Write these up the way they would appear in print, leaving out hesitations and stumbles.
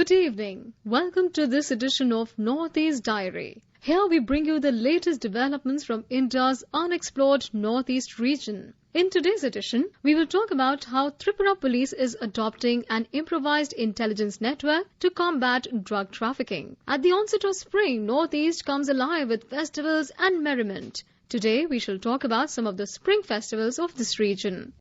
Good evening. Welcome to this edition of Northeast Diary. Here we bring you the latest developments from India's unexplored Northeast region. In today's edition, we will talk about how Tripura police is adopting an improvised intelligence network to combat drug trafficking. At the onset of spring, Northeast comes alive with festivals and merriment. Today, we shall talk about some of the spring festivals of this region.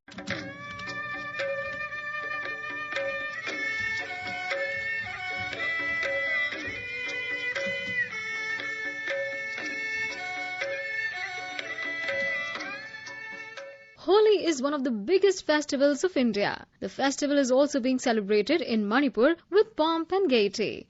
Holi is one of the biggest festivals of India. The festival is also being celebrated in Manipur with pomp and gaiety.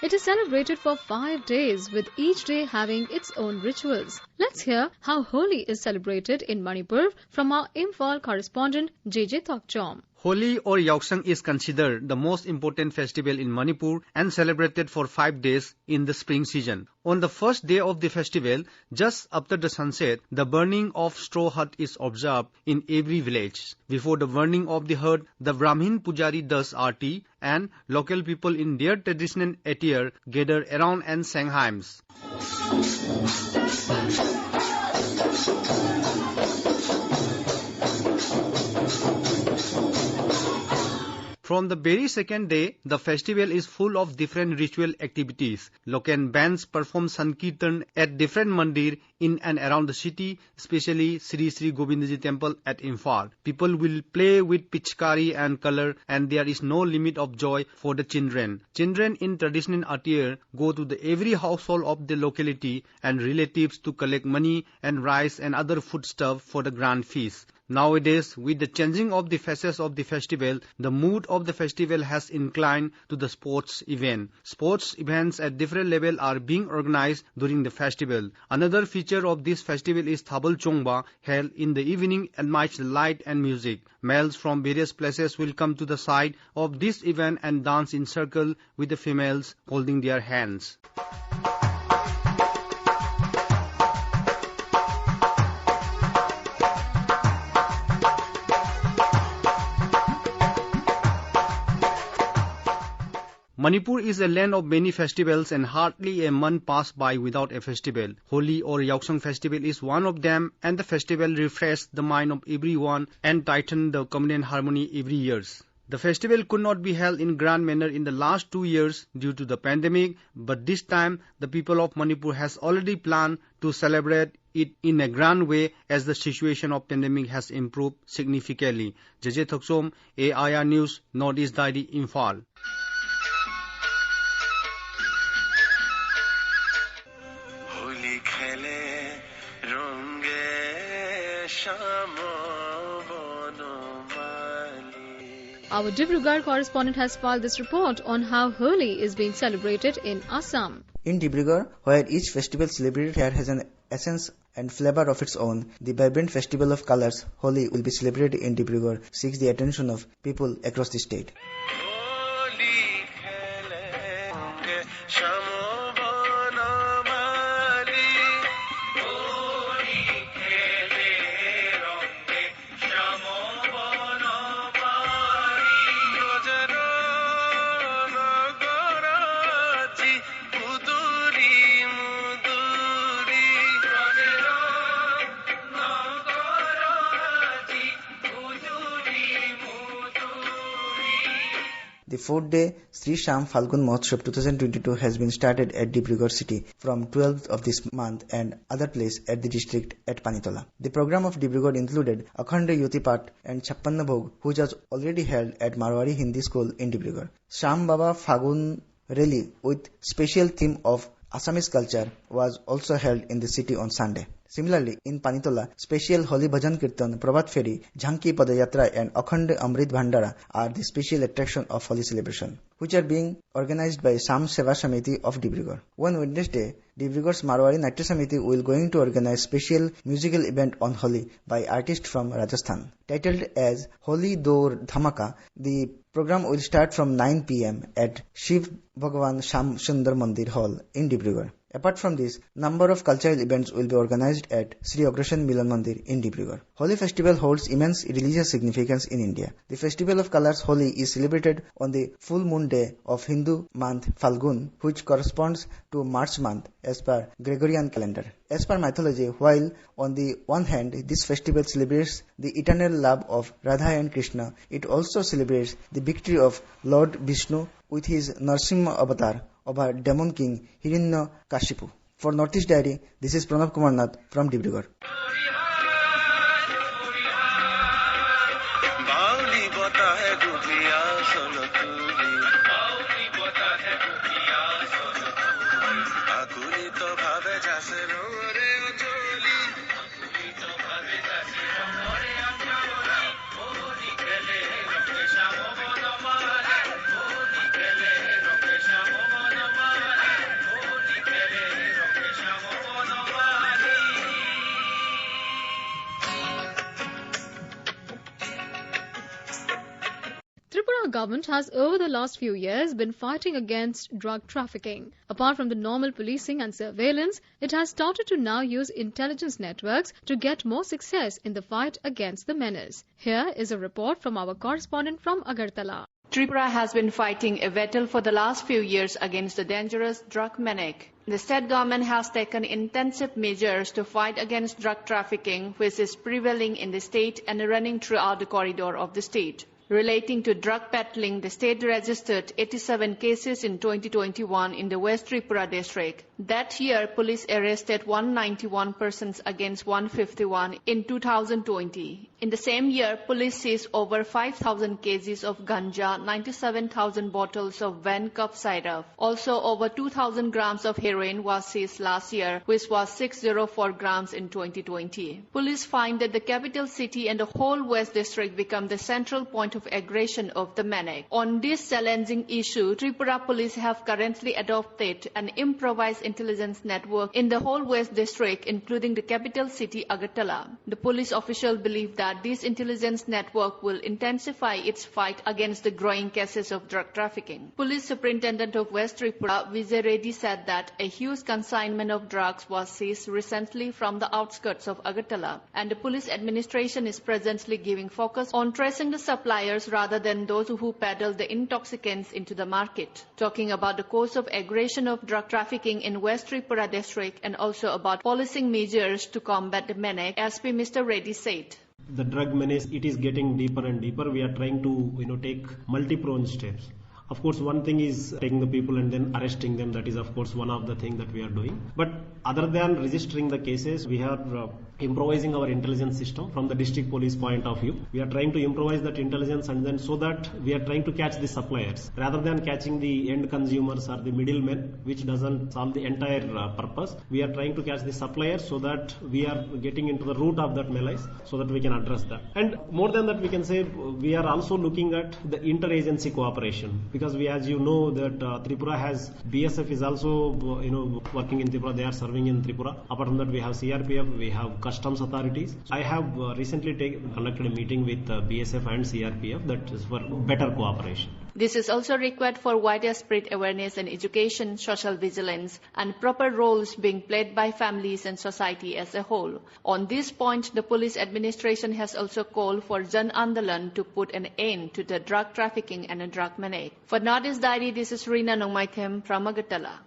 It is celebrated for 5 days, with each day having its own rituals. Let's hear how Holi is celebrated in Manipur from our Imphal correspondent JJ Thokchom. Holi or Yaoksang is considered the most important festival in Manipur and celebrated for 5 days in the spring season. On the first day of the festival, just after the sunset, the burning of straw hut is observed in every village. Before the burning of the hut, the Brahmin Pujari does arti and local people in their traditional attire gather around and sang hymns. From the very second day, the festival is full of different ritual activities. Local bands perform Sankirtan at different mandir in and around the city, especially Sri Sri Govindaji temple at Imphal. People will play with pichkari and color, and there is no limit of joy for the children. Children in traditional attire go to every household of the locality and relatives to collect money and rice and other foodstuff for the grand feast. Nowadays, with the changing of the faces of the festival, the mood of the festival has inclined to the sports event. Sports events at different levels are being organized during the festival. Another feature of this festival is Thabal Chongba, held in the evening amidst light and music. Males from various places will come to the side of this event and dance in circle with the females holding their hands. Manipur is a land of many festivals and hardly a month passes by without a festival. Holi or Yaoksang festival is one of them, and the festival refreshes the mind of everyone and tightens the communal harmony every year. The festival could not be held in grand manner in the last 2 years due to the pandemic, but this time the people of Manipur has already planned to celebrate it in a grand way as the situation of pandemic has improved significantly. JJ Thoksom, AIR News, Northeast Diary, Imphal. Our Dibrugarh correspondent has filed this report on how Holi is being celebrated in Assam. In Dibrugarh, where each festival celebrated here has an essence and flavor of its own, the vibrant festival of colors, Holi, will be celebrated in Dibrugarh, seeks the attention of people across the state. The 4th day Sri Sham Falgun Mahotsav 2022 has been started at Dibrugarh city from 12th of this month and other place at the district at Panitola. The program of Dibrugarh included Akhanda Yuti Pat and Chappanna Bhog, which was already held at Marwari Hindi School in Dibrugarh. Sham Baba Fagun rally with special theme of Assamese culture was also held in the city on Sunday. Similarly, in Panitola, special Holi Bhajan Kirtan, Prabhat Feri, Jhanki Padayatra and Akhand Amrit Bhandara are the special attraction of Holi celebration, which are being organized by Sam Seva Samiti of Dibrugarh. On Wednesday, Dibrugarh's Marwari Natya Samiti will going to organize special musical event on Holi by artists from Rajasthan. Titled as Holi Dor Dhamaka, the program will start from 9 p.m. at Shiv Bhagwan Sham Sundar Mandir Hall in Dibrugarh. Apart from this, number of cultural events will be organized at Sri Agrashan Milan Mandir in Dibrugarh. Holi festival holds immense religious significance in India. The festival of colors Holi is celebrated on the full moon day of Hindu month Falgun, which corresponds to March month as per Gregorian calendar. As per mythology, while on the one hand this festival celebrates the eternal love of Radha and Krishna, it also celebrates the victory of Lord Vishnu with his Narsimha avatar over demon king Hiranyakashipu. For Northeast Diary, this is Pranav Kumar Nath from Dibrugarh. Tripura government has over the last few years been fighting against drug trafficking. Apart from the normal policing and surveillance, it has started to now use intelligence networks to get more success in the fight against the menace. Here is a report from our correspondent from Agartala. Tripura has been fighting a battle for the last few years against the dangerous drug menace. The state government has taken intensive measures to fight against drug trafficking, which is prevailing in the state and running throughout the corridor of the state. Relating to drug peddling, the state registered 87 cases in 2021 in the West Tripura district. That year, police arrested 191 persons against 151 in 2020. In the same year, police seized over 5,000 kgs of ganja, 97,000 bottles of Van Cup syrup. Also, over 2,000 grams of heroin was seized last year, which was 604 grams in 2020. Police find that the capital city and the whole West District become the central point of aggression of the menace. On this challenging issue, Tripura police have currently adopted an improvised intelligence network in the whole West District, including the capital city Agartala. The police officials believe that this intelligence network will intensify its fight against the growing cases of drug trafficking. Police Superintendent of West Tripura, Vijay Reddy, said that a huge consignment of drugs was seized recently from the outskirts of Agartala, and the police administration is presently giving focus on tracing the suppliers rather than those who peddle the intoxicants into the market. Talking about the cause of aggression of drug trafficking in West Tripura district and also about policing measures to combat the menace, SP Mr. Reddy said. The drug menace, it is getting deeper and deeper. We are trying to take multi-pronged steps. Of course, one thing is taking the people and then arresting them. That is, of course, one of the things that we are doing. But other than registering the cases, we are improvising our intelligence system from the district police point of view. We are trying to improvise that intelligence, and then so that we are trying to catch the suppliers rather than catching the end consumers or the middlemen, which doesn't solve the entire purpose. We are trying to catch the suppliers so that we are getting into the root of that menace so that we can address that. And more than that, we can say we are also looking at the interagency cooperation, because we, as you know, that Tripura has BSF is also working in Tripura. They are serving in Tripura. Apart from that, we have CRPF, we have customs authorities. I have recently conducted a meeting with BSF and CRPF that is for better cooperation. This is also required for widespread awareness and education, social vigilance, and proper roles being played by families and society as a whole. On this point, the police administration has also called for Jan Andalan to put an end to the drug trafficking and drug menace. For Northeast Diary, this is Rina Nongmaithem from Agartala.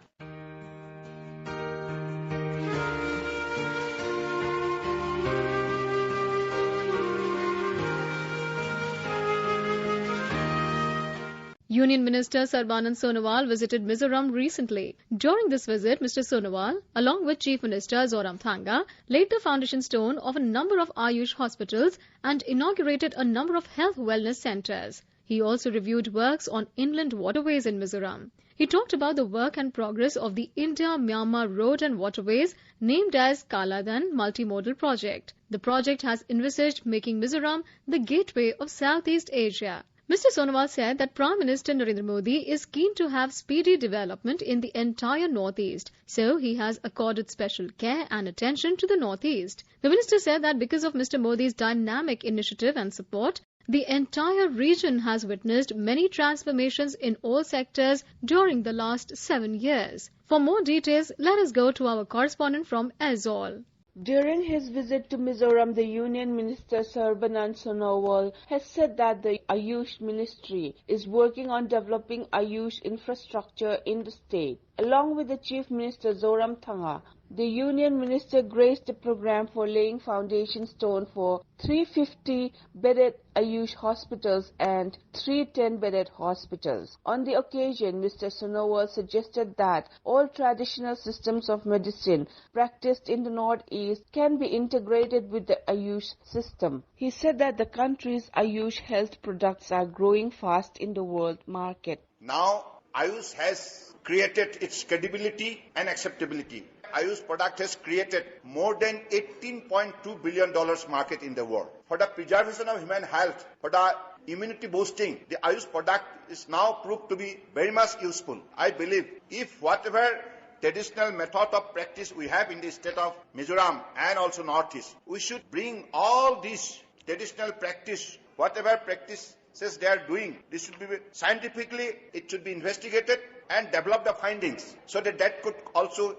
Union Minister Sarbanand Sonowal visited Mizoram recently. During this visit, Mr. Sonowal, along with Chief Minister Zoramthanga, laid the foundation stone of a number of Ayush hospitals and inaugurated a number of health wellness centres. He also reviewed works on inland waterways in Mizoram. He talked about the work and progress of the India-Myanmar Road and Waterways, named as Kaladan Multimodal Project. The project has envisaged making Mizoram the gateway of Southeast Asia. Mr. Sonowal said that Prime Minister Narendra Modi is keen to have speedy development in the entire Northeast, so he has accorded special care and attention to the Northeast. The minister said that because of Mr. Modi's dynamic initiative and support, the entire region has witnessed many transformations in all sectors during the last 7 years. For more details, let us go to our correspondent from Aizawl. During his visit to Mizoram, the Union Minister Sarbanand Sonowal has said that the Ayush Ministry is working on developing Ayush infrastructure in the state. Along with the Chief Minister Zoramthanga, the Union Minister graced the program for laying foundation stone for 350 bedded Ayush hospitals and 3 10-bedded hospitals. On the occasion, Mr. Sonowal suggested that all traditional systems of medicine practiced in the Northeast can be integrated with the Ayush system. He said that the country's Ayush health products are growing fast in the world market. Now, Ayush has created its credibility and acceptability. Ayush product has created more than $18.2 billion market in the world. For the preservation of human health, for the immunity boosting, the Ayush product is now proved to be very much useful. I believe if whatever traditional method of practice we have in the state of Mizoram and also Northeast, we should bring all these traditional practice, whatever practices they are doing, this should be scientifically, it should be investigated and develop the findings so that could also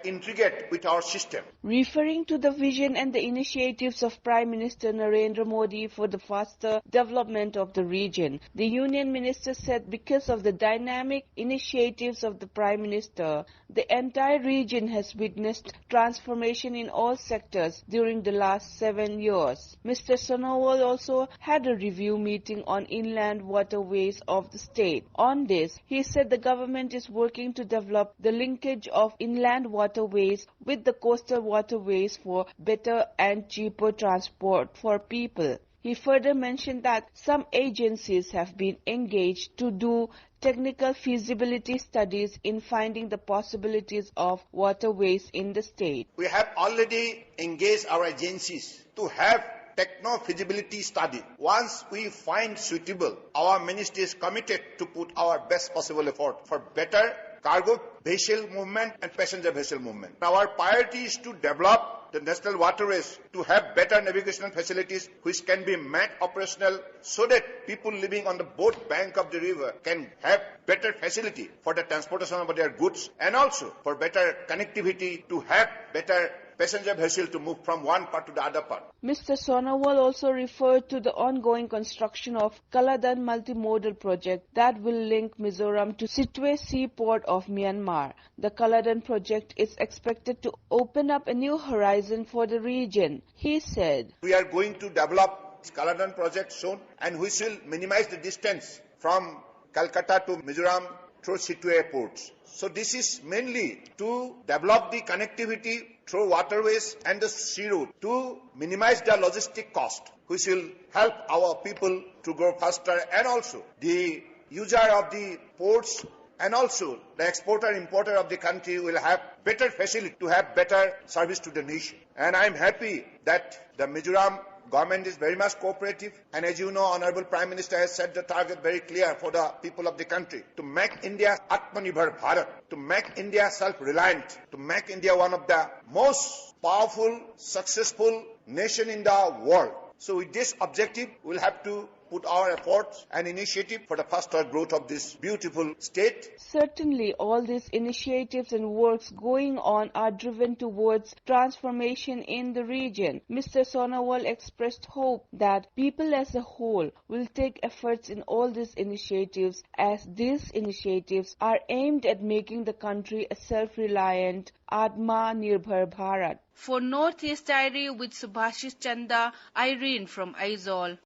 integrate with our system. Referring to the vision and the initiatives of Prime Minister Narendra Modi for the faster development of the region, the Union Minister said because of the dynamic initiatives of the Prime Minister, the entire region has witnessed transformation in all sectors during the last 7 years. Mr. Sonowal also had a review meeting on inland waterways of the state. On this, he said the government is working to develop the linkage of inland waterways with the coastal waterways for better and cheaper transport for people. He further mentioned that some agencies have been engaged to do technical feasibility studies in finding the possibilities of waterways in the state. We have already engaged our agencies to have techno-feasibility study. Once we find suitable, our ministry is committed to put our best possible effort for better cargo vessel movement and passenger vessel movement. Our priority is to develop the national waterways to have better navigational facilities which can be made operational so that people living on the both bank of the river can have better facility for the transportation of their goods and also for better connectivity to have better passenger vessel to move from one part to the other part. Mr. Sonowal also referred to the ongoing construction of Kaladan multimodal project that will link Mizoram to Sitwe seaport of Myanmar. The Kaladan project is expected to open up a new horizon for the region. He said, we are going to develop this Kaladan project soon and we will minimize the distance from Calcutta to Mizoram through Sitwe ports. So this is mainly to develop the connectivity through waterways and the sea route to minimize the logistic cost, which will help our people to grow faster and also the user of the ports and also the exporter importer of the country will have better facility to have better service to the nation. And I am happy that the Mizoram government is very much cooperative, and as you know, Honorable Prime Minister has set the target very clear for the people of the country to make India Atmanirbhar Bharat, to make India self-reliant, to make India one of the most powerful, successful nation in the world. So with this objective, we'll have to put our efforts and initiative for the faster growth of this beautiful state. Certainly, all these initiatives and works going on are driven towards transformation in the region. Mr. Sonowal expressed hope that people as a whole will take efforts in all these initiatives as these initiatives are aimed at making the country a self-reliant Atma Nirbhar Bharat. For Northeast Diary with Subhashis Chanda, Irene from Aizawl.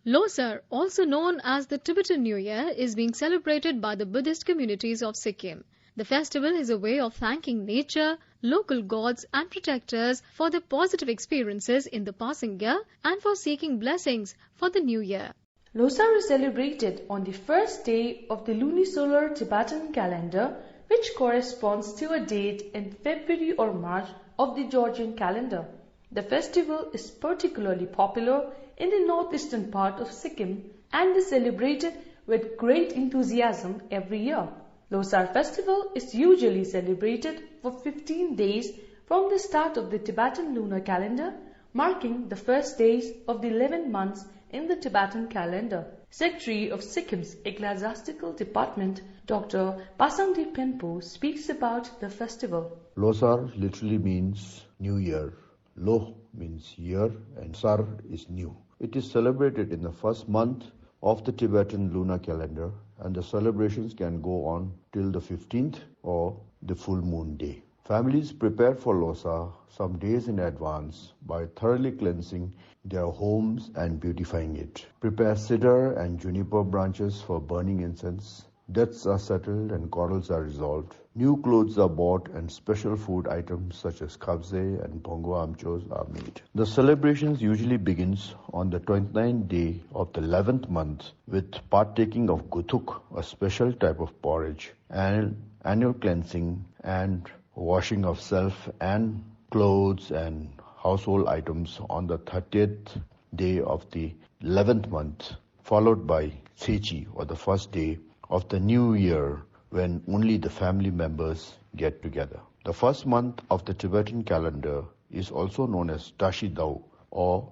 Losar, also known as the Tibetan New Year, is being celebrated by the Buddhist communities of Sikkim. The festival is a way of thanking nature, local gods and protectors for their positive experiences in the passing year and for seeking blessings for the new year. Losar is celebrated on the first day of the lunisolar Tibetan calendar, which corresponds to a date in February or March of the Georgian calendar. The festival is particularly popular in the northeastern part of Sikkim and is celebrated with great enthusiasm every year. Losar festival is usually celebrated for 15 days from the start of the Tibetan lunar calendar, marking the first days of the 11 months in the Tibetan calendar. Secretary of Sikkim's Ecclesiastical Department, Dr. Pasangdi Pempo, speaks about the festival. Losar literally means New Year. Lo means year and Sar is new. It is celebrated in the first month of the Tibetan lunar calendar, and the celebrations can go on till the 15th or the full moon day. Families prepare for Losar some days in advance by thoroughly cleansing their homes and beautifying it. Prepare cedar and juniper branches for burning incense. Debts are settled and quarrels are resolved. New clothes are bought and special food items such as kabze and bongo amchos are made. The celebrations usually begins on the 29th day of the 11th month with partaking of guthuk, a special type of porridge, and annual cleansing and washing of self and clothes and household items on the 30th day of the 11th month, followed by Sechi, or the first day of the new year, when only the family members get together. The first month of the Tibetan calendar is also known as Tashi Dao, or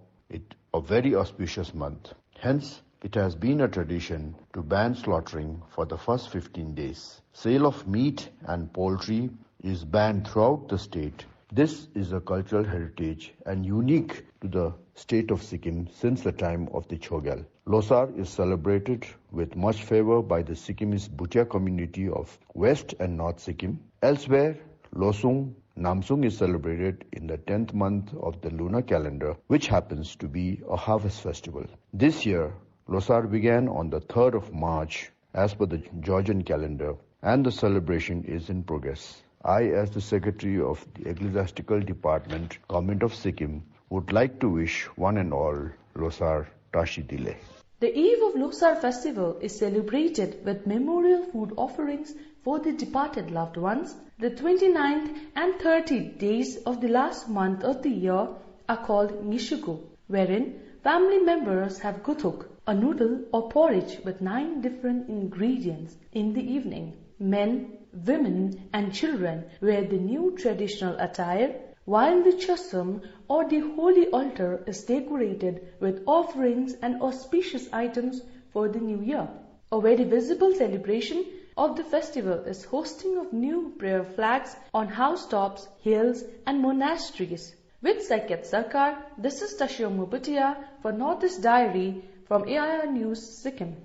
a very auspicious month. Hence, it has been a tradition to ban slaughtering for the first 15 days. Sale of meat and poultry is banned throughout the state. This is a cultural heritage and unique to the state of Sikkim since the time of the Chogyal. Losar is celebrated with much favor by the Sikkimese Bhutia community of West and North Sikkim. Elsewhere, Losung Namsung is celebrated in the 10th month of the lunar calendar, which happens to be a harvest festival. This year, Losar began on the 3rd of March as per the Georgian calendar, and the celebration is in progress. I, as the Secretary of the Ecclesiastical Department, Government of Sikkim, would like to wish one and all Losar Tashi Dile. The eve of Losar festival is celebrated with memorial food offerings for the departed loved ones. The 29th and 30th days of the last month of the year are called Ngishugu, wherein family members have guthuk, a noodle or porridge with 9 different ingredients. In the evening, men, women and children wear the new traditional attire, while the chasam or the holy altar is decorated with offerings and auspicious items for the new year. A very visible celebration of the festival is hosting of new prayer flags on housetops, hills and monasteries. With Saket Sarkar, this is Tashio Mubatia for Northeast Diary from AIR News, Sikkim.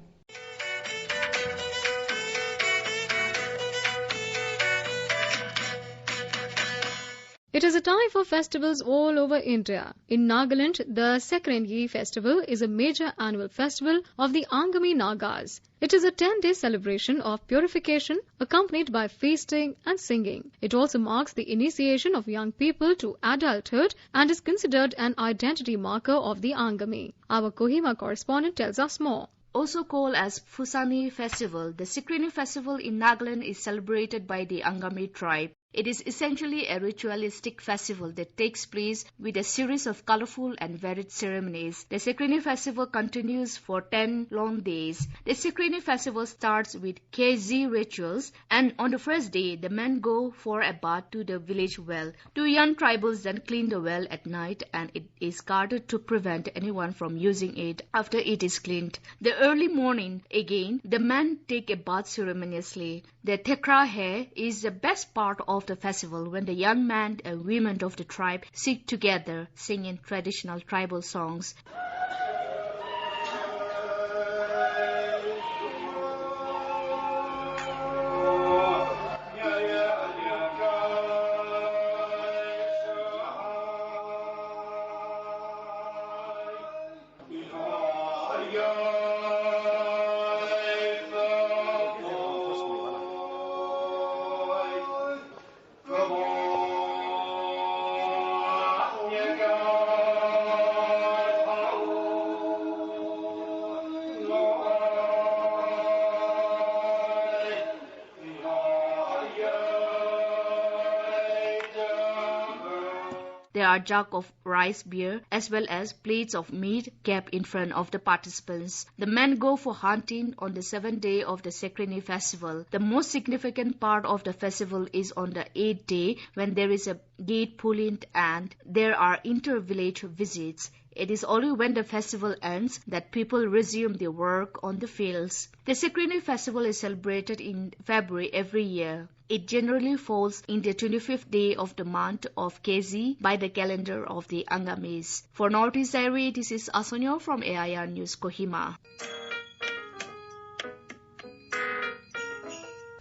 It is a time for festivals all over India. In Nagaland, the Sukreni festival is a major annual festival of the Angami Nagas. It is a 10-day celebration of purification accompanied by feasting and singing. It also marks the initiation of young people to adulthood and is considered an identity marker of the Angami. Our Kohima correspondent tells us more. Also called as Phusani Festival, the Sukreni festival in Nagaland is celebrated by the Angami tribe. It is essentially a ritualistic festival that takes place with a series of colorful and varied ceremonies. The Sukreni festival continues for 10 long days. The Sukreni festival starts with KZ rituals, and on the first day, the men go for a bath to the village well. 2 young tribals then clean the well at night, and it is guarded to prevent anyone from using it after it is cleaned. The early morning, again, the men take a bath ceremoniously. The Tekra hair is the best part of the festival, when the young men and women of the tribe sit together singing traditional tribal songs. The There are jug of rice beer as well as plates of meat kept in front of the participants. The men go for hunting on the 7th day of the Sukreni festival. The most significant part of the festival is on the 8th day when there is a gate pulling and there are inter-village visits. It is only when the festival ends that people resume their work on the fields. The Sukreni festival is celebrated in February every year. It generally falls in the 25th day of the month of Kezi by the calendar of the Angamis. For Northeast Diary, this is Asonyo from AIR News, Kohima.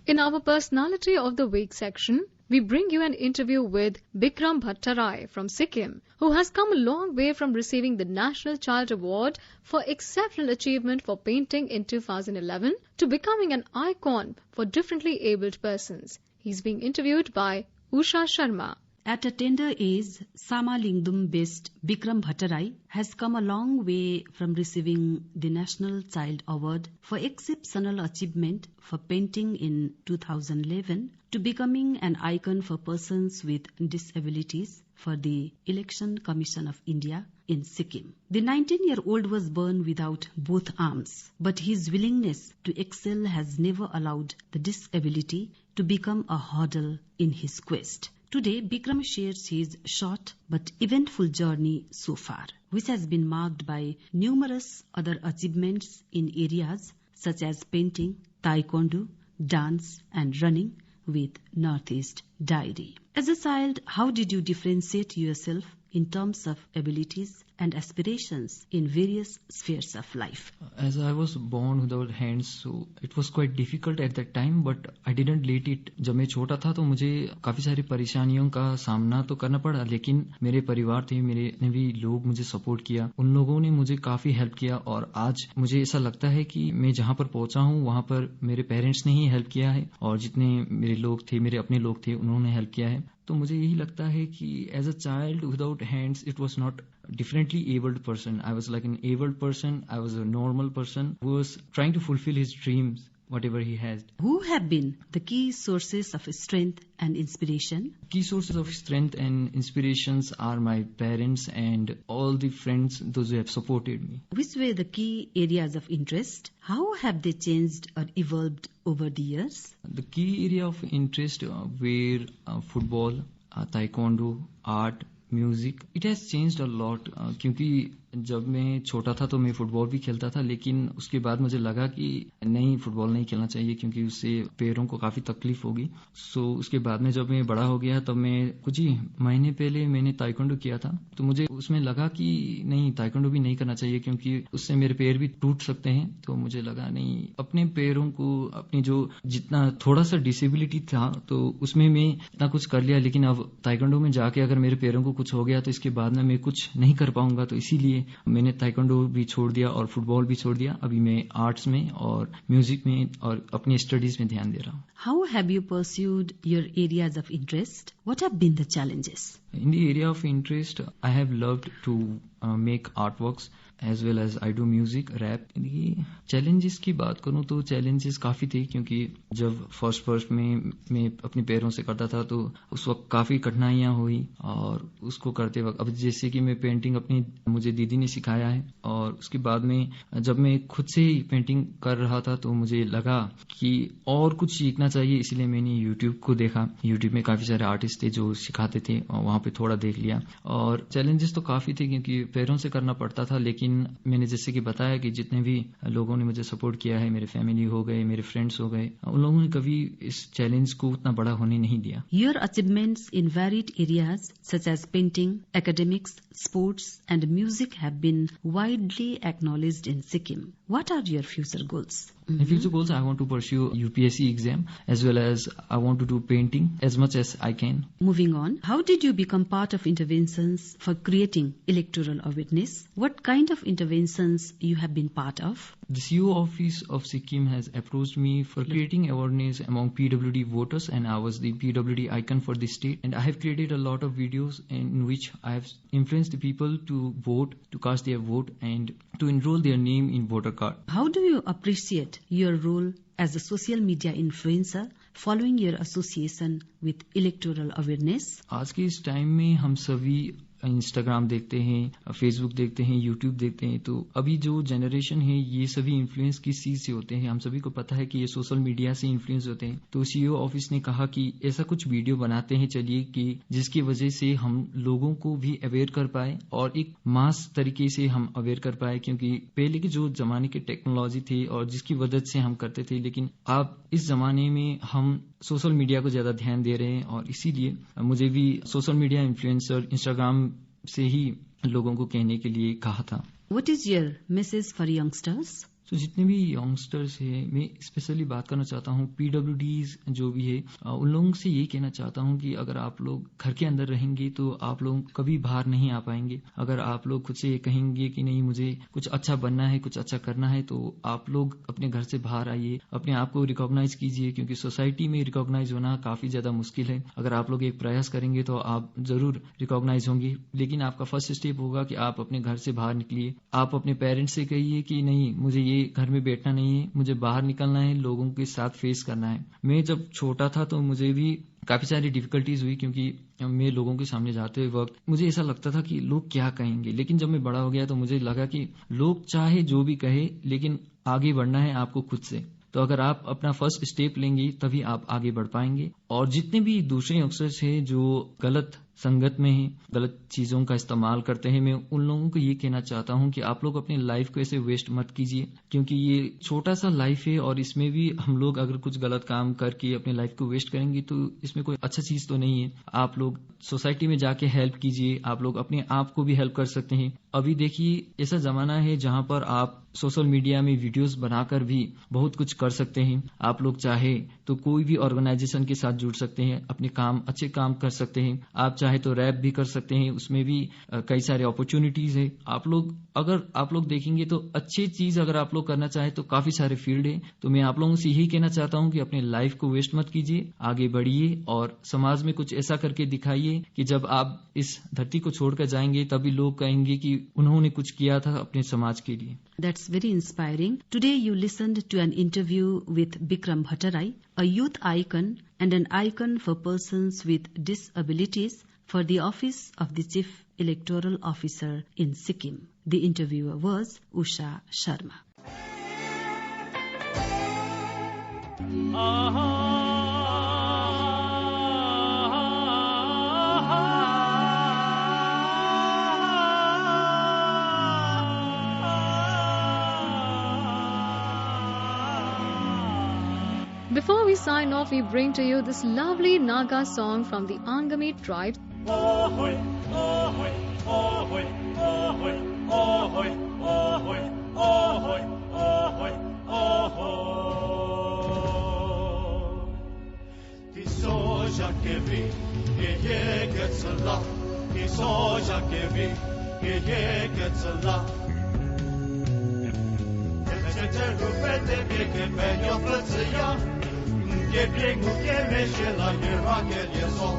In our Personality of the Week section, we bring you an interview with Bikram Bhattarai from Sikkim, who has come a long way from receiving the National Child Award for Exceptional Achievement for Painting in 2011 to becoming an icon for differently abled persons. He's being interviewed by Usha Sharma. At a tender age, Samalingdum-based Bikram Bhattarai has come a long way from receiving the National Child Award for Exceptional Achievement for Painting in 2011 to becoming an icon for persons with disabilities for the Election Commission of India in Sikkim. The 19-year-old was born without both arms, but his willingness to excel has never allowed the disability to become a hurdle in his quest. Today, Bikram shares his short but eventful journey so far, which has been marked by numerous other achievements in areas such as painting, taekwondo, dance and running with Northeast Diary. As a child, how did you differentiate yourself in terms of abilities and aspirations in various spheres of life? As I was born without hands, so it was quite difficult at that time, but I didn't let it. जब मैं छोटा था तो मुझे काफी सारी परेशानियों का सामना तो करना पड़ा, लेकिन मेरे परिवार थे, मेरे भी लोग मुझे सपोर्ट किया, उन लोगों ने मुझे काफी हेल्प किया और आज मुझे ऐसा लगता है कि मैं जहाँ पर पहुंचा हूँ वहाँ पर मेरे पेरेंट्स ने ही हेल्प किया है और जितने मेरे लोग थे, मेरे अपने लोग थे, उन्होंने हेल्प किया है. तो मुझे यही लगता है कि as a child without hands it was not differently abled person. I was like an abled person. I was a normal person who was trying to fulfill his dreams, whatever he has. Who have been the key sources of strength and inspiration? Key sources of strength and inspirations are my parents and all the friends, those who have supported me. Which were the key areas of interest? How have they changed or evolved over the years? The key area of interest were football, taekwondo, art, music. It has changed a lot क्योंकि जब मैं छोटा था तो मैं football भी खेलता था, लेकिन उसके बाद मुझे लगा कि नहीं, फुटबॉल नहीं खेलना चाहिए क्योंकि उससे पैरों को काफी तकलीफ होगी. सो उसके बाद में जब मैं बड़ा हो गया तब मैं कुछ ही महीने पहले मैंने ताइक्वांडो किया था, तो मुझे उसमें लगा कि नहीं, ताइक्वांडो भी नहीं करना चाहिए क्योंकि उससे मेरे पैर भी टूट सकते हैं. तो मुझे लगा नहीं, अपने पैरों को, अपनी जो जितना थोड़ा सा डिसेबिलिटी था तो उसमें मैं इतना कुछ कर लिया, लेकिन अब ताइक्वांडो में जाके अगर मेरे पैरों को कुछ हो गया तो इसके बाद में मैं कुछ नहीं कर पाऊंगा. तो इसीलिए मैंने ताइक्वांडो भी छोड़ दिया और फुटबॉल भी छोड़ दिया. अभी मैं आर्ट्स में और म्यूजिक में और अपनी स्टडीज में ध्यान दे रहा हूँ. How have you pursued your areas of interest? What have been the challenges? In the area of interest, I have loved to make artworks as well as I do music, rap. Challenges की बात करूं तो challenges काफी थे क्योंकि जब first में मैं अपने पैरों से करता था तो उस वक्त काफी कठिनाइयां हुई और उसको करते वक्त अब जैसे कि मैं पेंटिंग अपनी मुझे दीदी ने सिखाया है और उसके बाद में जब मैं खुद से ही पेंटिंग कर रहा था तो मुझे लगा कि और कुछ सीखना चाहिए, इसलिए मैंने यूट्यूब को देखा. यूट्यूब में काफी सारे आर्टिस्ट थे जो सिखाते थे और वहां पे थोड़ा देख लिया. और चैलेंजेस तो काफी थे क्योंकि पैरों से करना पड़ता था, लेकिन मैंने जैसे कि बताया कि जितने भी लोगों ने मुझे सपोर्ट किया है, मेरे फैमिली हो गए, मेरे फ्रेंड्स हो गए, उन लोगों ने कभी इस चैलेंज को उतना बड़ा होने नहीं दिया. Your achievements in varied areas such as painting, academics, sports and music have been widely acknowledged in Sikkim. What are your future goals? My future goals, I want to pursue UPSC exam as well as I want to do painting as much as I can. Moving on, how did you become part of interventions for creating electoral awareness? What kind of interventions you have been part of? The CO office of Sikkim has approached me for creating awareness among PWD voters, and I was the PWD icon for the state, and I have created a lot of videos in which I have influenced the people to vote, to cast their vote and to enroll their name in voter card. How do you appreciate your role as a social media influencer following your association with electoral awareness? आज के इस time में हम सभी Instagram देखते हैं, Facebook देखते हैं, यूट्यूब देखते हैं। तो अभी जो जनरेशन है ये सभी इन्फ्लुएंस किस चीज से होते हैं, हम सभी को पता है कि ये सोशल मीडिया से इन्फ्लुएंस होते हैं। तो सीईओ ऑफिस ने कहा कि ऐसा कुछ वीडियो बनाते हैं चलिए कि जिसकी वजह से हम लोगों को भी अवेयर कर पाए और एक मास तरीके से हम अवेयर कर पाए, क्योंकि पहले के जो जमाने की टेक्नोलॉजी थी और जिसकी वजह से हम करते थे, लेकिन अब इस जमाने में हम सोशल मीडिया को ज्यादा ध्यान दे रहे हैं और इसीलिए मुझे भी सोशल मीडिया इन्फ्लुएंसर इंस्टाग्राम से ही लोगों को कहने के लिए कहा था। What is your message for youngsters? तो जितने भी यंगस्टर्स हैं, मैं स्पेशली बात करना चाहता हूँ पीडब्ल्यूडीज जो भी है, उन लोगों से यही कहना चाहता हूँ कि अगर आप लोग घर के अंदर रहेंगे तो आप लोग कभी बाहर नहीं आ पाएंगे। अगर आप लोग खुद से कहेंगे कि नहीं मुझे कुछ अच्छा बनना है, कुछ अच्छा करना है, तो आप लोग अपने घर से बाहर आइए, अपने आप को रिकॉग्नाइज कीजिए, क्योंकि सोसाइटी में रिकॉग्नाइज होना काफी ज्यादा मुश्किल है। अगर आप लोग एक प्रयास करेंगे तो आप जरूर रिकॉग्नाइज होंगे, लेकिन आपका फर्स्ट स्टेप होगा कि आप अपने घर से बाहर निकलिए। आप अपने पेरेंट्स से कहिए कि नहीं मुझे ये घर में बैठना नहीं है, मुझे बाहर निकलना है, लोगों के साथ फेस करना है। मैं जब छोटा था तो मुझे भी काफी सारी डिफिकल्टीज हुई, क्योंकि मैं लोगों के सामने जाते हुए वक्त मुझे ऐसा लगता था कि लोग क्या कहेंगे। लेकिन जब मैं बड़ा हो गया तो मुझे लगा कि लोग चाहे जो भी कहे, लेकिन आगे बढ़ना है आपको खुद से। तो अगर आप अपना फर्स्ट स्टेप लेंगे तभी आप आगे बढ़ पाएंगे। और जितने भी दूसरे अफसर्स हैं जो गलत संगत में हैं, गलत चीजों का इस्तेमाल करते हैं, मैं उन लोगों को ये कहना चाहता हूं कि आप लोग अपनी लाइफ को ऐसे वेस्ट मत कीजिए, क्योंकि ये छोटा सा लाइफ है और इसमें भी हम लोग अगर कुछ गलत काम करके अपनी लाइफ को वेस्ट करेंगे तो इसमें कोई अच्छा चीज तो नहीं है। आप लोग सोसाइटी में जाके हेल्प कीजिए, आप लोग अपने आप को भी हेल्प कर सकते हैं। अभी देखिए ऐसा जमाना है जहां पर आप सोशल मीडिया में वीडियोस बनाकर भी बहुत कुछ कर सकते हैं। आप लोग चाहे तो कोई भी ऑर्गेनाइजेशन के साथ जुड़ सकते हैं, अपने काम अच्छे काम कर सकते हैं। आप चाहे तो रैप भी कर सकते हैं, उसमें भी कई सारे अपॉर्चुनिटीज है। अगर आप लोग देखेंगे तो अच्छी चीज अगर आप लोग करना चाहे तो काफी सारे फील्ड है। तो मैं आप लोगों से यही कहना चाहता हूं कि अपने लाइफ को वेस्ट मत कीजिए, आगे बढ़िए और समाज में कुछ ऐसा करके दिखाइए कि जब आप इस धरती को छोड़कर जाएंगे तभी लोग कहेंगे कि उन्होंने कुछ किया था अपने समाज के लिए। That's very inspiring. Today you listened to an interview with Bikram Bhattarai, a youth icon and an icon for persons with disabilities for the office of the Chief Electoral Officer in Sikkim. The interviewer was Usha Sharma. Before we sign off, we bring to you this lovely Naga song from the Angami tribe. Ahoy, ahoy, ahoy, ahoy, ahoy, ahoy, ahoy, ahoy, ahoy. Ti soja que vi, que llegue tzala. Ti soja que vi, que llegue tzala. Te rupete que peño făția. Que pringu que mexe la ierva que lieso.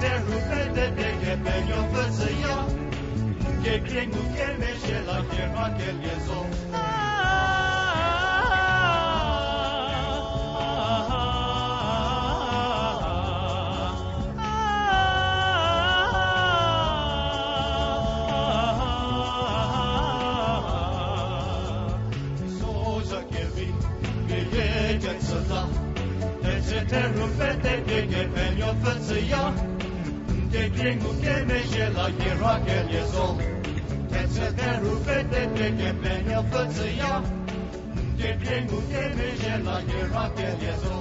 Te rupete que peño făția. Que pringu que mexe la ierva que lieso. Te rupete que peño făția. Que pringu que mexe la ierva que lieso. Te rupete que peño făția. Que pringu que mexe la ierva que lieso.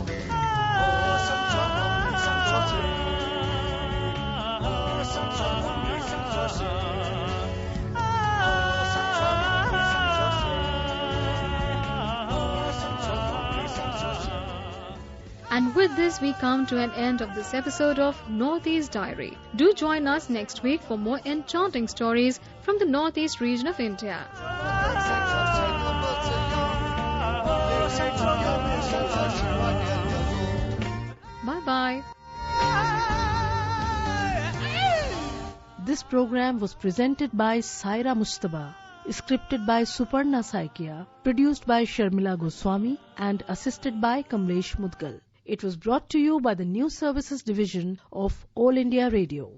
And with this, we come to an end of this episode of Northeast Diary. Do join us next week for more enchanting stories from the Northeast region of India. Bye-bye. This program was presented by Saira Mustaba, scripted by Suparna Saikia, produced by Sharmila Goswami, and assisted by Kamlesh Mudgal. It was brought to you by the News Services Division of All India Radio.